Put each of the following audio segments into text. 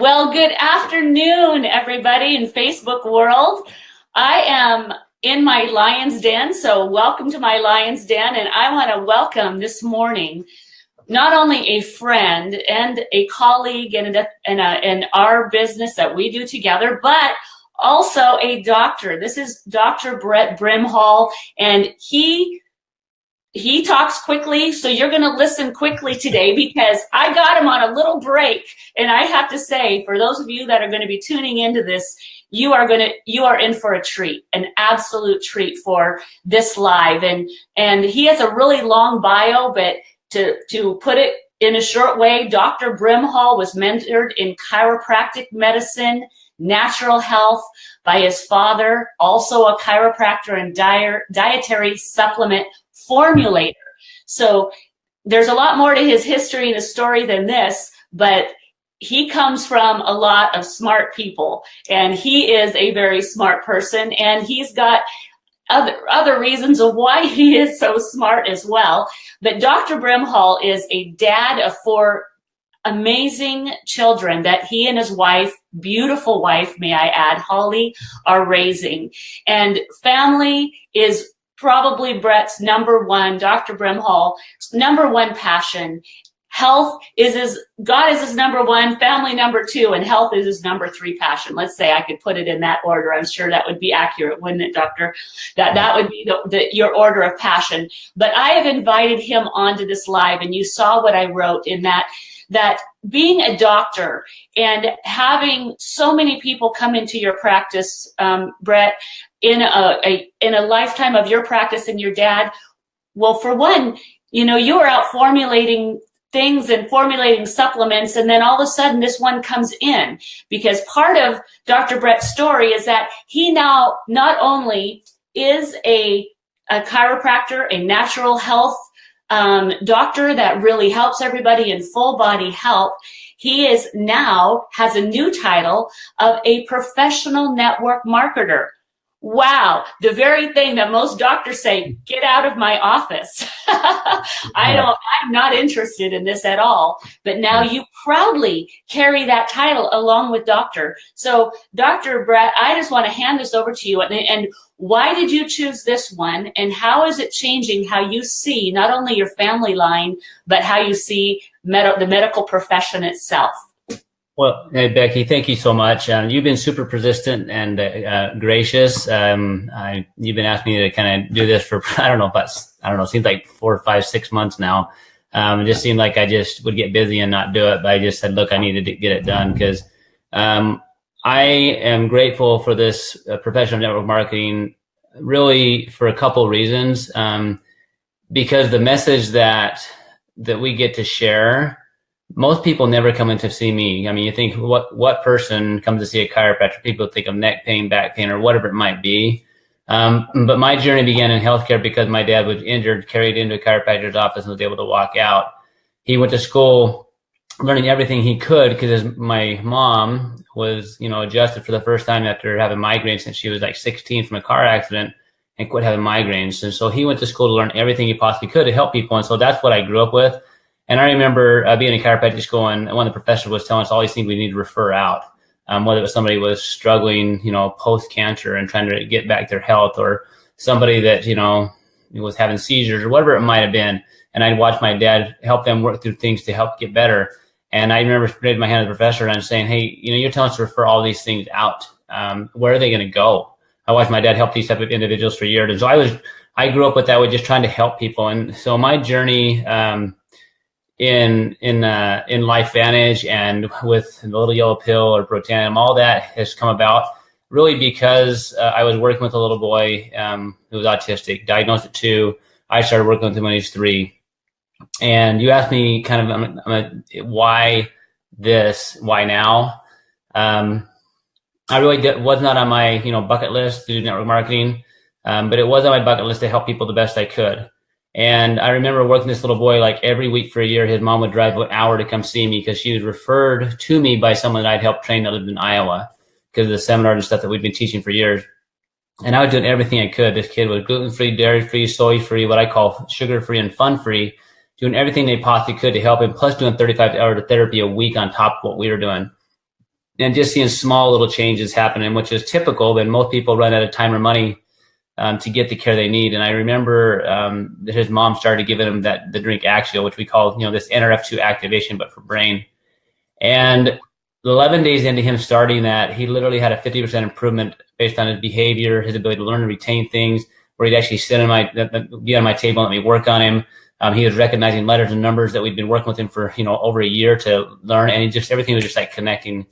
Well, good afternoon, everybody in Facebook world. I am in my lion's den, so welcome to my lion's den, and I want to welcome this morning not only a friend and a colleague in our business that we do together, but also a doctor. This is Dr. Brett Brimhall, and he talks quickly, so you're going to listen quickly today because I got him on a little break. And I have to say, for those of you that are going to be tuning into this, you are in for a treat, an absolute treat for this live. And he has a really long bio, but to put it in a short way, Dr. Brimhall was mentored in chiropractic medicine, natural health by his father, also a chiropractor and dietary supplement formulator. So there's a lot more to his history and his story than this, but he comes from a lot of smart people, and he is a very smart person, and he's got other reasons of why he is so smart as well. But Dr. Brimhall is a dad of 4 amazing children that he and his wife, beautiful wife, may I add, Holly, are raising. And family is probably Brett's number one, Dr. Brimhall's number one passion. Health is God is his number one, family number 2, and health is his number 3 passion. Let's say I could put it in that order. I'm sure that would be accurate, wouldn't it, Doctor? That would be your order of passion. But I have invited him onto this live, and you saw what I wrote in that being a doctor and having so many people come into your practice, Brett, in a lifetime of your practice and your dad, well, for one, you were out formulating things and formulating supplements, and then all of a sudden this one comes in, because part of Dr. Brett's story is that he now not only is a chiropractor, a natural health doctor that really helps everybody in full body health, he is now has a new title of a professional network marketer. Wow, the very thing that most doctors say, get out of my office. I'm not interested in this at all. But now you proudly carry that title along with doctor. So Dr. Brett, I just want to hand this over to you. And why did you choose this one? And how is it changing how you see not only your family line, but how you see the medical profession itself? Well, hey, Becky, thank you so much. You've been super persistent and gracious. You've been asking me to kind of do this for, I don't know, seems like 4, 5, 6 months now. It just seemed like I just would get busy and not do it. But I just said, look, I needed to get it done because I am grateful for this professional network marketing really for a couple reasons. Because the message that we get to share, most people never come in to see me. I mean, you think what person comes to see a chiropractor? People think of neck pain, back pain, or whatever it might be. But my journey began in healthcare because my dad was injured, carried into a chiropractor's office, and was able to walk out. He went to school learning everything he could because my mom was, adjusted for the first time after having migraines since she was like 16 from a car accident and quit having migraines. And so he went to school to learn everything he possibly could to help people. And so that's what I grew up with. And I remember being in chiropractic school, and one of the professors was telling us all these things we need to refer out, whether it was somebody was struggling, post-cancer and trying to get back their health, or somebody that, was having seizures or whatever it might have been. And I'd watch my dad help them work through things to help get better. And I remember raising my hand to the professor and saying, hey, you're telling us to refer all these things out. Where are they going to go? I watched my dad help these type of individuals for years. And so I grew up with that, with just trying to help people. And so my journey, in LifeVantage and with the Little Yellow Pill or Protandim, all that has come about really because I was working with a little boy who was autistic, diagnosed at 2. I started working with him when he was 3. And you asked me kind of why now? I really was not on my bucket list to do network marketing, but it was on my bucket list to help people the best I could. And I remember working with this little boy like every week for a year. His mom would drive an hour to come see me because she was referred to me by someone that I'd helped train that lived in Iowa because of the seminars and stuff that we'd been teaching for years. And I was doing everything I could. This kid was gluten-free, dairy-free, soy-free, what I call sugar-free and fun-free, doing everything they possibly could to help him, plus doing 35 hours of therapy a week on top of what we were doing. and just seeing small little changes happening, which is typical. But most people run out of time or money to get the care they need. And I remember that his mom started giving him the drink Axial, which we call, this NRF2 activation, but for brain. And 11 days into him starting that, he literally had a 50% improvement based on his behavior, his ability to learn and retain things, where he'd actually be on my table and let me work on him. He was recognizing letters and numbers that we'd been working with him for, over a year to learn. And everything was just like connecting.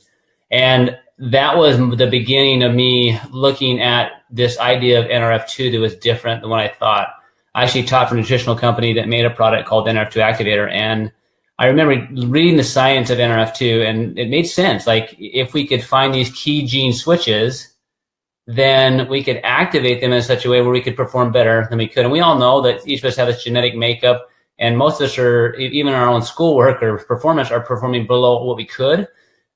And that was the beginning of me looking at this idea of NRF2 that was different than what I thought. I actually taught for a nutritional company that made a product called NRF2 Activator. And I remember reading the science of NRF2, and it made sense. Like, if we could find these key gene switches, then we could activate them in such a way where we could perform better than we could. And we all know that each of us have this genetic makeup, and most of us are, even in our own schoolwork or performance, are performing below what we could.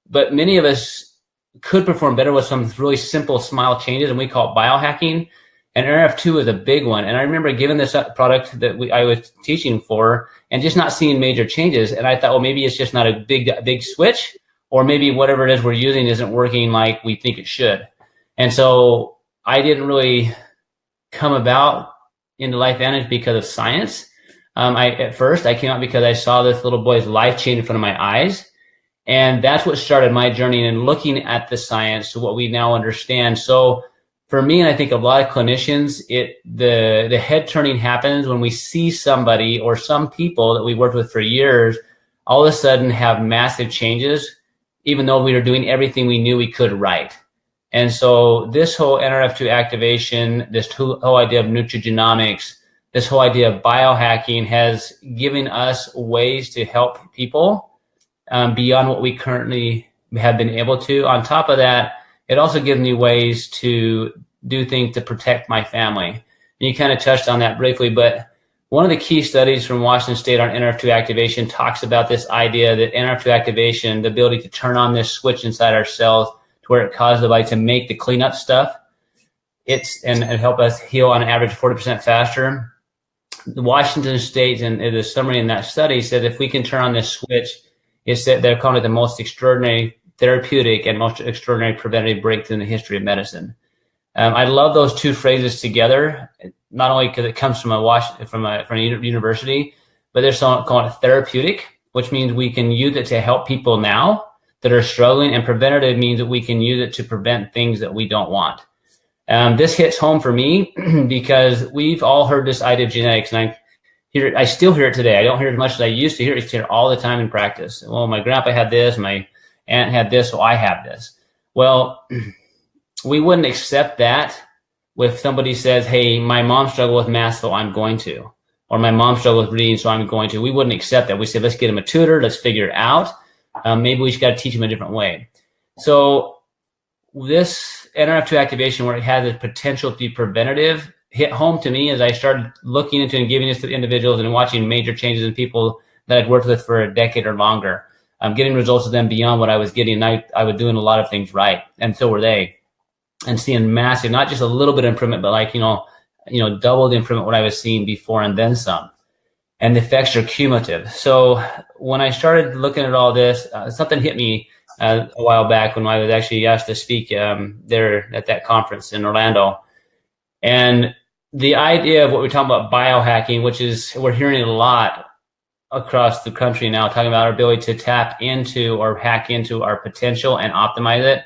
But many of us could perform better with some really simple, small changes, and we call it biohacking. And NRF2 is a big one. And I remember giving this product that I was teaching for and just not seeing major changes. And I thought, well, maybe it's just not a big switch, or maybe whatever it is we're using isn't working like we think it should. And so I didn't really come about into LifeVantage because of science. At first, I came out because I saw this little boy's life change in front of my eyes. And that's what started my journey in looking at the science to what we now understand. So for me, and I think a lot of clinicians, the head turning happens when we see somebody or some people that we worked with for years all of a sudden have massive changes, even though we were doing everything we knew we could right. And so this whole NRF2 activation, this whole idea of nutrigenomics, this whole idea of biohacking has given us ways to help people beyond what we currently have been able to. On top of that, it also gives me ways to do things to protect my family. And you kind of touched on that briefly, but one of the key studies from Washington State on NRF2 activation talks about this idea that NRF2 activation, the ability to turn on this switch inside our cells to where it causes the body to make the cleanup stuff, and help us heal on average 40% faster. The Washington State, and the summary in that study, said if we can turn on this switch, it's that they're calling it the most extraordinary therapeutic and most extraordinary preventative breakthrough in the history of medicine. I love those two phrases together, not only because it comes from a university, but they're calling it therapeutic, which means we can use it to help people now that are struggling, and preventative means that we can use it to prevent things that we don't want. This hits home for me because we've all heard this idea of genetics, and I still hear it today. I don't hear it as much as I used to hear it. I hear it all the time in practice. Well, my grandpa had this, my aunt had this, so I have this. Well, we wouldn't accept that if somebody says, hey, my mom struggled with math, so I'm going to. Or my mom struggled with reading, so I'm going to. We wouldn't accept that. We say, let's get him a tutor, let's figure it out. Maybe we just got to teach him a different way. So this NRF2 activation, where it has the potential to be preventative, hit home to me as I started looking into and giving this to individuals and watching major changes in people that I'd worked with for a decade or longer. I'm getting results of them beyond what I was getting. I was doing a lot of things right, and so were they. And seeing massive, not just a little bit of improvement, but double the improvement what I was seeing before and then some. And the effects are cumulative. So when I started looking at all this, something hit me a while back when I was actually asked to speak there at that conference in Orlando. And the idea of what we're talking about, biohacking, which is, we're hearing it a lot across the country now, talking about our ability to tap into or hack into our potential and optimize it.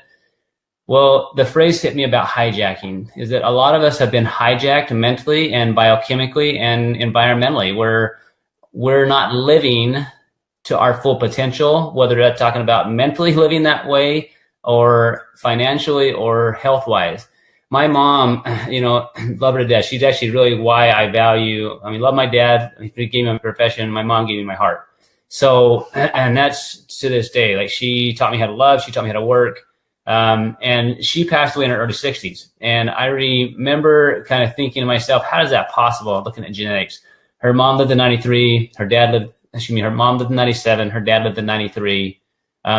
Well, the phrase hit me about hijacking, is that a lot of us have been hijacked mentally and biochemically and environmentally, where we're not living to our full potential, whether that's talking about mentally living that way or financially or health-wise. My mom, love her to death. She's actually really why I love my dad. He gave me my profession. My mom gave me my heart. So, and that's to this day. Like, she taught me how to love. She taught me how to work. And she passed away in her early 60s. And I remember kind of thinking to myself, how is that possible? Looking at genetics. Her mom lived to 93. Her mom lived to 97. Her dad lived to 93.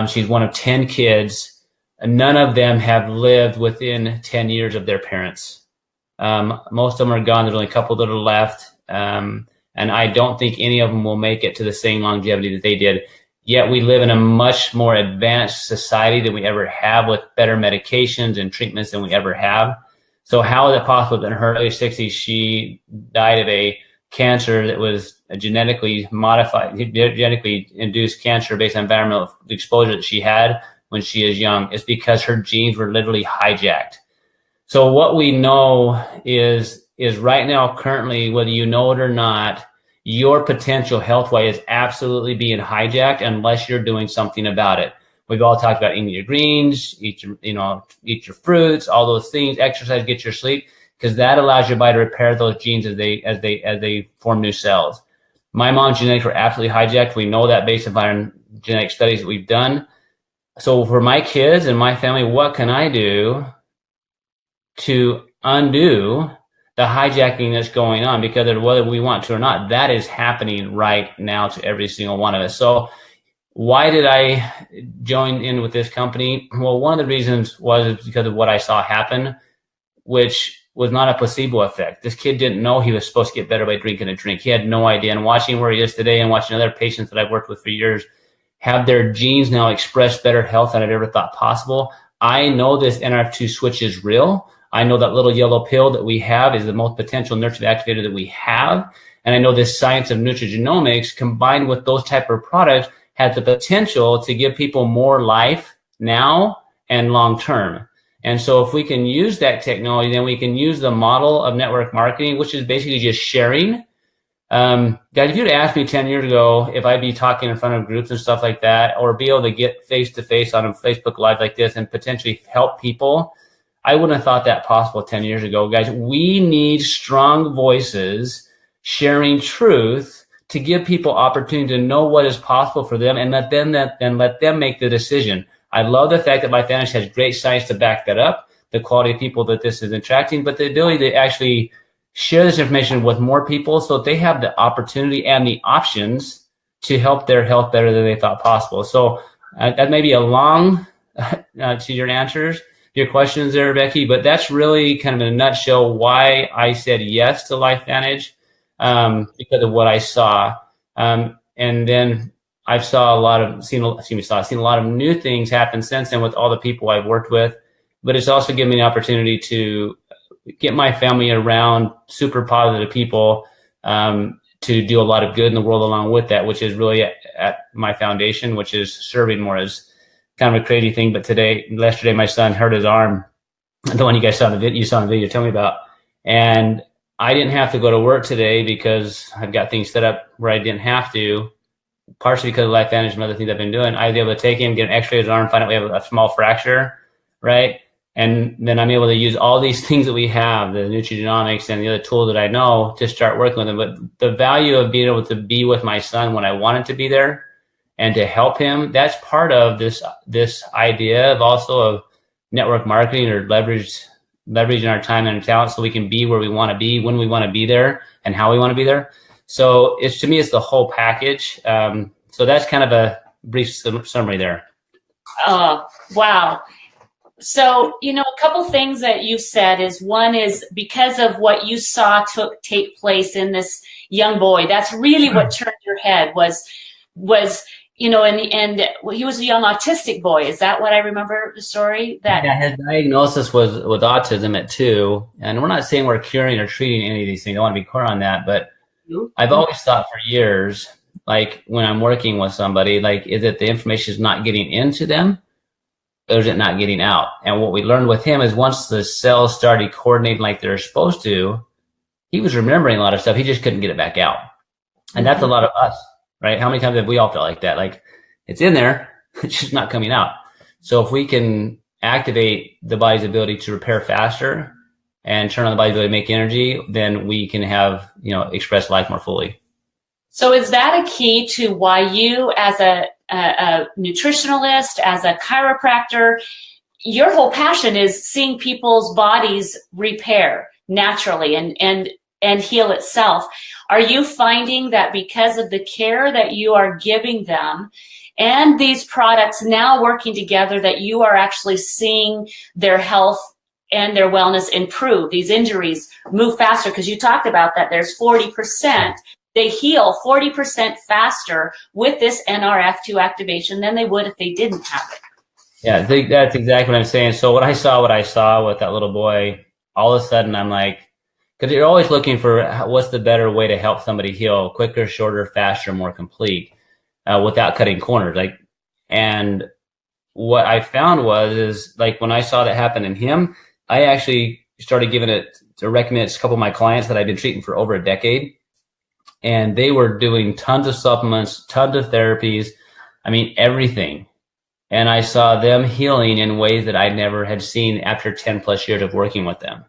She's one of 10 kids. None of them have lived within 10 years of their parents. Most of them are gone. There's only a couple that are left. And I don't think any of them will make it to the same longevity that they did. Yet we live in a much more advanced society than we ever have, with better medications and treatments than we ever have. So how is it possible that in her early 60s, she died of a cancer that was a genetically modified, genetically induced cancer based on environmental exposure that she had when she is young? It's because her genes were literally hijacked. So what we know is right now, currently, whether you know it or not, your potential health-wise is absolutely being hijacked unless you're doing something about it. We've all talked about eating your greens, eat your fruits, all those things, exercise, get your sleep, because that allows your body to repair those genes as they form new cells. My mom's genetics were absolutely hijacked. We know that based on genetic studies that we've done. So for my kids and my family, what can I do to undo the hijacking that's going on? Because whether we want to or not, that is happening right now to every single one of us. So why did I join in with this company? Well, one of the reasons was because of what I saw happen, which was not a placebo effect. This kid didn't know he was supposed to get better by drinking a drink. He had no idea. And watching where he is today and watching other patients that I've worked with for years have their genes now express better health than I'd ever thought possible. I know this NRF2 switch is real. I know that little yellow pill that we have is the most potential nutrient activator that we have. And I know this science of nutrigenomics combined with those type of products has the potential to give people more life now and long term. And so if we can use that technology, then we can use the model of network marketing, which is basically just sharing. Guys, if you'd asked me 10 years ago if I'd be talking in front of groups and stuff like that, or be able to get face-to-face on a Facebook Live like this and potentially help people, I wouldn't have thought that possible 10 years ago. Guys, we need strong voices sharing truth to give people opportunity to know what is possible for them, and let them make the decision. I love the fact that LifeVantage has great science to back that up, the quality of people that this is attracting, but the ability to actually share this information with more people so that they have the opportunity and the options to help their health better than they thought possible. So that may be a long to your questions there, Becky, but that's really kind of in a nutshell why I said yes to LifeVantage, because of what I saw. And then I've seen a lot of new things happen since then with all the people I've worked with, but it's also given me the opportunity to get my family around super positive people, to do a lot of good in the world along with that, which is really at my foundation, which is serving more as kind of a crazy thing. But yesterday, my son hurt his arm, the one you saw in the video, tell me about. And I didn't have to go to work today because I've got things set up where I didn't have to, partially because of LifeVantage and other things I've been doing. I was able to take him, get an x-ray of his arm, find out we have a small fracture, right? And then I'm able to use all these things that we have, the nutrigenomics and the other tools that I know, to start working with him. But the value of being able to be with my son when I wanted to be there and to help him, that's part of this idea of also of network marketing, or leveraging our time and our talent so we can be where we want to be, when we want to be there, and how we want to be there. So to me, it's the whole package. So that's kind of a brief summary there. Wow. So, a couple things that you said is, one is because of what you saw take place in this young boy. That's really what turned your head was, in the end, he was a young autistic boy. Is that what I remember the story? Yeah, his diagnosis was with autism at 2. And we're not saying we're curing or treating any of these things. I want to be clear on that. But I've always thought for years, like when I'm working with somebody, like, is it the information is not getting into them, or is it not getting out? And what we learned with him is once the cells started coordinating like they're supposed to, he was remembering a lot of stuff. He just couldn't get it back out. And that's a lot of us, right? How many times have we all felt like that? Like, it's in there, it's just not coming out. So if we can activate the body's ability to repair faster and turn on the body's ability to make energy, then we can have, express life more fully. So is that a key to why you, as a nutritionalist, as a chiropractor, your whole passion is seeing people's bodies repair naturally and heal itself? Are you finding that because of the care that you are giving them and these products now working together, that you are actually seeing their health and their wellness improve, these injuries move faster? Because you talked about that there's 40% they heal 40% faster with this NRF2 activation than they would if they didn't have it. Yeah, I think that's exactly what I'm saying. So when I saw what I saw with that little boy, all of a sudden I'm like, because you're always looking for what's the better way to help somebody heal quicker, shorter, faster, more complete, without cutting corners. And what I found is like when I saw that happen in him, I actually started giving it to recommend it to a couple of my clients that I've been treating for over a decade. And they were doing tons of supplements, tons of therapies. I mean, everything. And I saw them healing in ways that I never had seen after 10 plus years of working with them.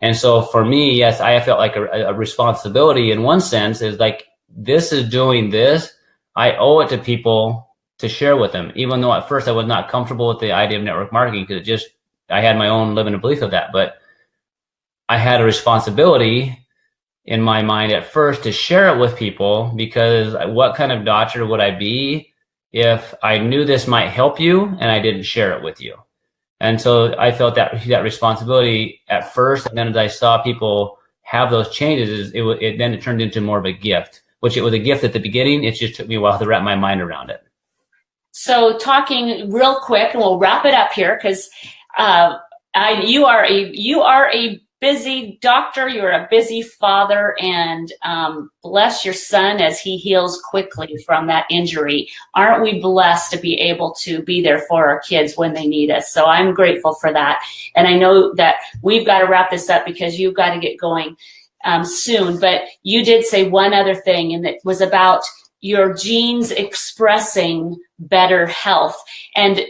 And so for me, yes, I felt like a responsibility in one sense is like, this is doing this. I owe it to people to share with them, even though at first I was not comfortable with the idea of network marketing because I had my own limited belief of that. But I had a responsibility in my mind at first to share it with people, because what kind of doctor would I be if I knew this might help you and I didn't share it with you? And so I felt that responsibility at first, and then as I saw people have those changes, it turned into more of a gift, which it was a gift at the beginning. It just took me a while to wrap my mind around it. So talking real quick, and we'll wrap it up here because you are a busy doctor, you're a busy father, and bless your son as he heals quickly from that injury. Aren't we blessed to be able to be there for our kids when they need us? So I'm grateful for that. And I know that we've got to wrap this up because you've got to get going soon. But you did say one other thing, and it was about your genes expressing better health. And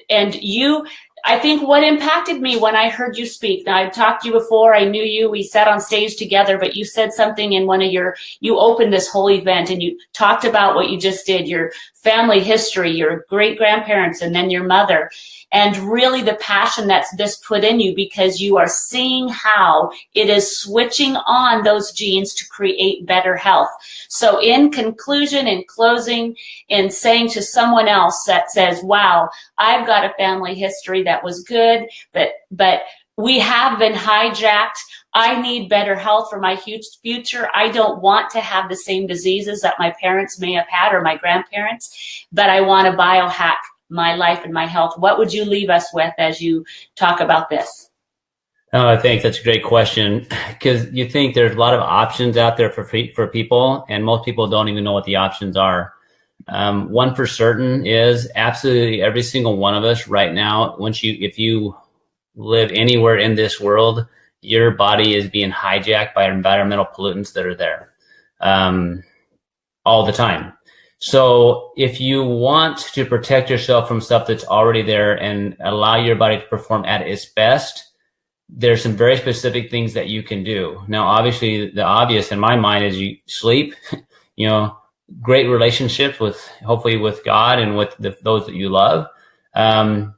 I think what impacted me when I heard you speak, now I've talked to you before, I knew you, we sat on stage together, but you said something in you opened this whole event and you talked about what you just did, your family history, your great grandparents, and then your mother, and really the passion that's this put in you because you are seeing how it is switching on those genes to create better health. So in conclusion, in closing, in saying to someone else that says, wow, I've got a family history that was good, but we have been hijacked. I need better health for my future. I don't want to have the same diseases that my parents may have had or my grandparents, but I want to biohack my life and my health. What would you leave us with as you talk about this? Oh, I think that's a great question, because you think there's a lot of options out there for people, and most people don't even know what the options are. One for certain is absolutely every single one of us right now, if you live anywhere in this world, your body is being hijacked by environmental pollutants that are there all the time. So if you want to protect yourself from stuff that's already there and allow your body to perform at its best, there's some very specific things that you can do. Now, obviously, the obvious in my mind is you sleep, great relationships hopefully with God and with those that you love,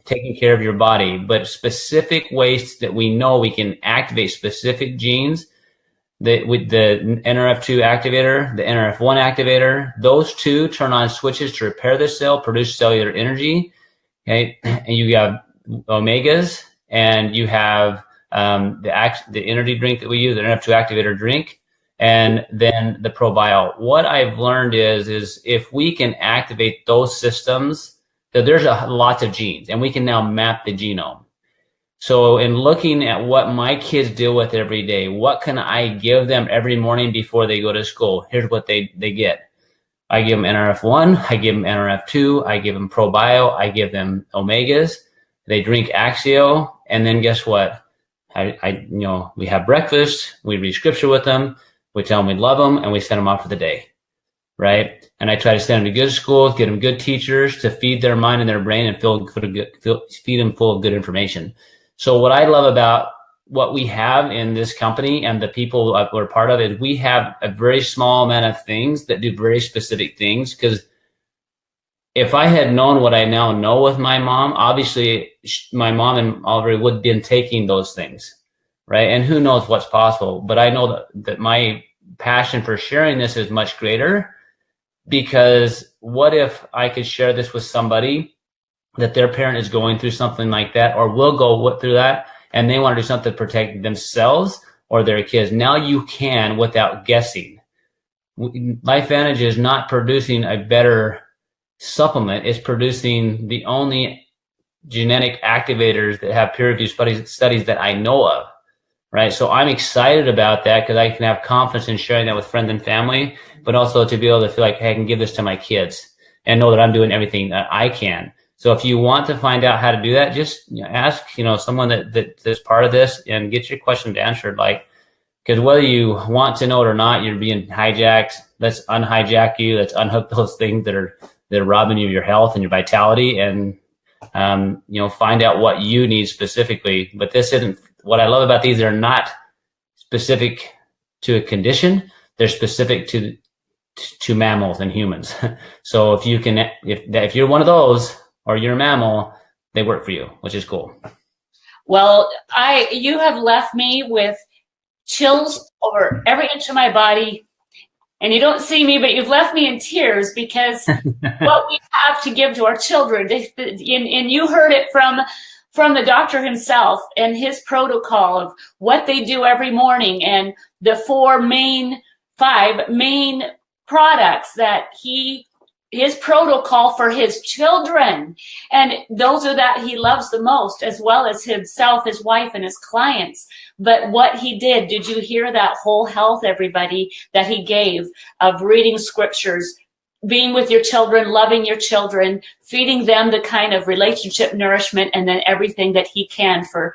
taking care of your body, but specific ways that we know we can activate specific genes. With the NRF2 activator, the NRF1 activator, those two turn on switches to repair the cell, produce cellular energy. Okay, and you have omegas, and you have the energy drink that we use, the NRF2 activator drink, and then the probio. What I've learned is if we can activate those systems, that there's lots of genes, and we can now map the genome. So in looking at what my kids deal with every day, what can I give them every morning before they go to school? Here's what they get. I give them NRF1, I give them NRF2, I give them probio, I give them omegas. They drink Axio, and then guess what? We have breakfast, we read scripture with them, we tell them we love them, and we send them off for the day, right? And I try to send them to good schools, get them good teachers to feed their mind and their brain and feed them full of good information. So what I love about what we have in this company and the people we're part of is we have a very small amount of things that do very specific things. Because if I had known what I now know with my mom, obviously my mom and Oliver would have been taking those things, right? And who knows what's possible. But I know that my passion for sharing this is much greater, because what if I could share this with somebody that their parent is going through something like that, or will go through that, and they want to do something to protect themselves or their kids. Now you can, without guessing, LifeVantage is not producing a better supplement. It's producing the only genetic activators that have peer-reviewed studies that I know of, right? So I'm excited about that because I can have confidence in sharing that with friends and family, but also to be able to feel like, hey, I can give this to my kids and know that I'm doing everything that I can. So if you want to find out how to do that, just ask, someone that's part of this and get your questions answered. Like, because whether you want to know it or not, you're being hijacked. Let's unhijack you. Let's unhook those things that are robbing you of your health and your vitality, and find out what you need specifically. But this isn't what I love about these. They're not specific to a condition. They're specific to mammals and humans. So if you're one of those or you're a mammal, they work for you, which is cool. Well, you have left me with chills over every inch of my body. And you don't see me, but you've left me in tears because what we have to give to our children. And you heard it from the doctor himself and his protocol of what they do every morning and the 5 main products that his protocol for his children. And those are that he loves the most, as well as himself, his wife, and his clients. But what he did you hear that whole health, everybody, that he gave of reading scriptures, being with your children, loving your children, feeding them the kind of relationship nourishment, and then everything that he can for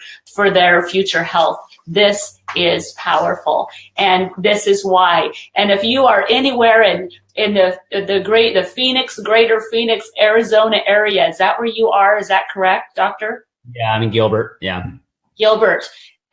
their future health. This is powerful. And this is why. And if you are anywhere in the Phoenix, greater Phoenix, Arizona area, is that where you are? Is that correct, doctor? Yeah, I'm in Gilbert. Yeah. Gilbert,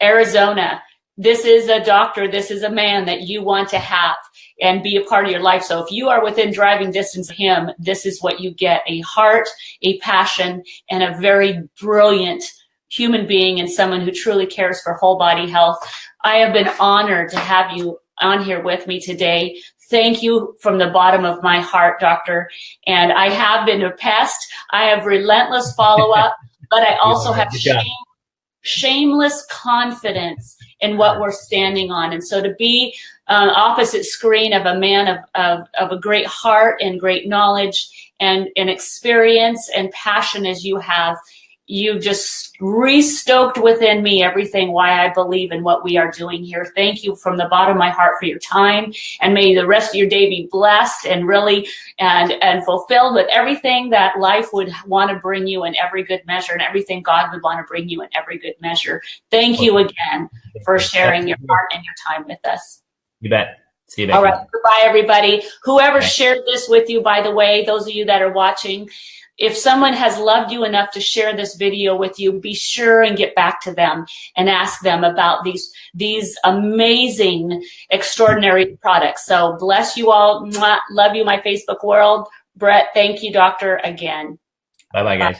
Arizona. This is a doctor. This is a man that you want to have and be a part of your life. So if you are within driving distance of him, this is what you get: a heart, a passion, and a very brilliant human being, and someone who truly cares for whole body health. I have been honored to have you on here with me today. Thank you from the bottom of my heart, doctor. And I have been a pest. I have relentless follow-up, but I also have shameless confidence in what we're standing on. And so to be opposite screen of a man of a great heart and great knowledge and experience and passion as you have, you just restoked within me everything why I believe in what we are doing here. Thank you from the bottom of my heart for your time, and may the rest of your day be blessed and really and fulfilled with everything that life would want to bring you in every good measure, and everything God would want to bring you in every good measure. Thank you again for sharing your heart and your time with us. You bet. See you, Becky. All right. Goodbye, everybody. Whoever shared this with you, by the way, those of you that are watching, if someone has loved you enough to share this video with you, be sure and get back to them and ask them about these amazing, extraordinary products. So bless you all. Mwah. Love you, my Facebook world. Brett, thank you, doctor, again. Bye-bye, guys.